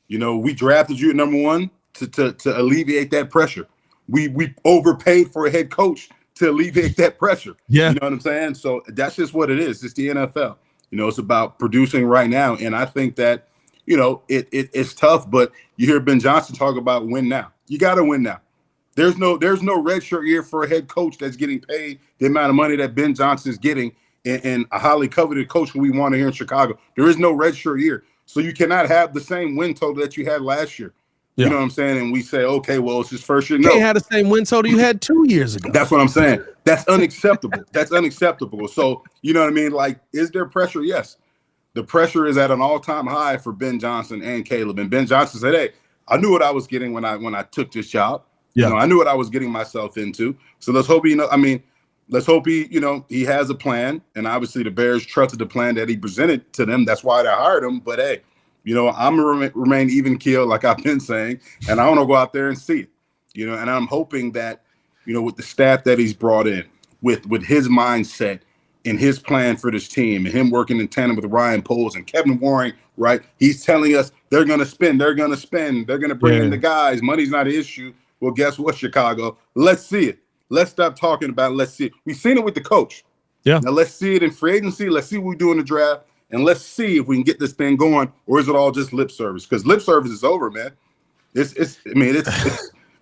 We drafted you at number 1 to alleviate that pressure. We overpaid for a head coach to alleviate that pressure. Yeah. You know what I'm saying? So that's just what it is. It's the NFL. It's about producing right now. And I think that, it's tough, but you hear Ben Johnson talk about win now. You got to win now. There's no red shirt year for a head coach that's getting paid the amount of money that Ben Johnson is getting and a highly coveted coach who we want here in Chicago. There is no red shirt year. So you cannot have the same win total that you had last year. Yeah. You know what I'm saying? And we say, okay, well, it's his first year. You can't have the same win total you had 2 years ago. That's what I'm saying. That's unacceptable. That's unacceptable. So, you know what I mean? Like, is there pressure? Yes. The pressure is at an all-time high for Ben Johnson and Caleb. And Ben Johnson said, hey, I knew what I was getting when I took this job. Yeah. I knew what I was getting myself into. So let's hope let's hope he has a plan. And obviously the Bears trusted the plan that he presented to them. That's why they hired him. But hey, I'm going to remain even keel, like I've been saying, and I want to go out there and see it, and I'm hoping that, with the staff that he's brought in, with his mindset and his plan for this team and him working in tandem with Ryan Poles and Kevin Warren, right? He's telling us they're going to spend, they're going to bring in the guys. Money's not an issue. Well, guess what, Chicago? Let's see it. Let's stop talking about it. Let's see it. We've seen it with the coach. Yeah. Now let's see it in free agency. Let's see what we do in the draft. And let's see if we can get this thing going, or is it all just lip service? Because lip service is over, man. It's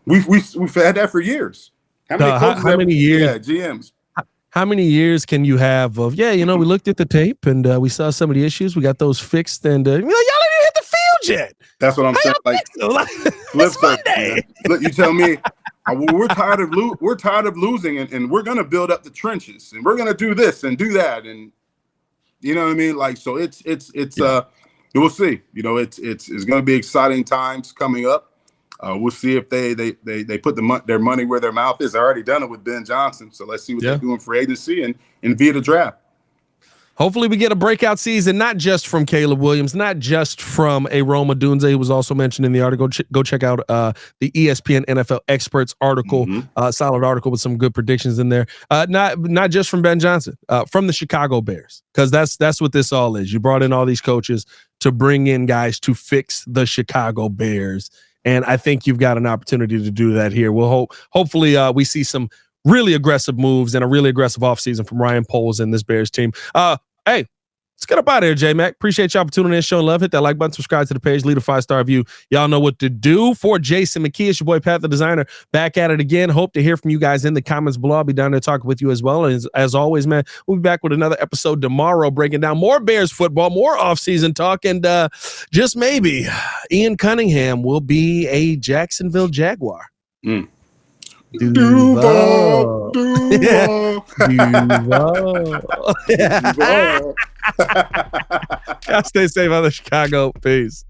we've had that for years. How many years? Yeah, GMs. How many years can you have of, we looked at the tape and we saw some of the issues. We got those fixed and y'all didn't hit the field yet. That's what I'm saying. Like lip service. Look, you tell me we're tired of losing and we're gonna build up the trenches and we're gonna do this and do that and you know what I mean? Like, so it's We'll see. You know, it's going to be exciting times coming up. We'll see if they put their money where their mouth is. They already done it with Ben Johnson, so let's see what they do in free agency and via the draft. Hopefully we get a breakout season, not just from Caleb Williams, not just from Rome Odunze, who was also mentioned in the article. Go check out the ESPN NFL Experts article, solid article with some good predictions in there. Not just from Ben Johnson, from the Chicago Bears, because that's what this all is. You brought in all these coaches to bring in guys to fix the Chicago Bears, and I think you've got an opportunity to do that here. We'll hopefully we see some really aggressive moves and a really aggressive offseason from Ryan Poles and this Bears team. Hey, let's get up out of here, J Mack. Appreciate y'all for tuning in, showing love. Hit that like button, subscribe to the page, leave a 5-star review. Y'all know what to do. For Jason McKie, it's your boy Pat the Designer, back at it again. Hope to hear from you guys in the comments below. I'll be down there talking with you as well. And as always, man, we'll be back with another episode tomorrow, breaking down more Bears football, more offseason talk, and just maybe Ian Cunningham will be a Jacksonville Jaguar. Duval. Duval. Y'all stay safe out of Chicago. Peace.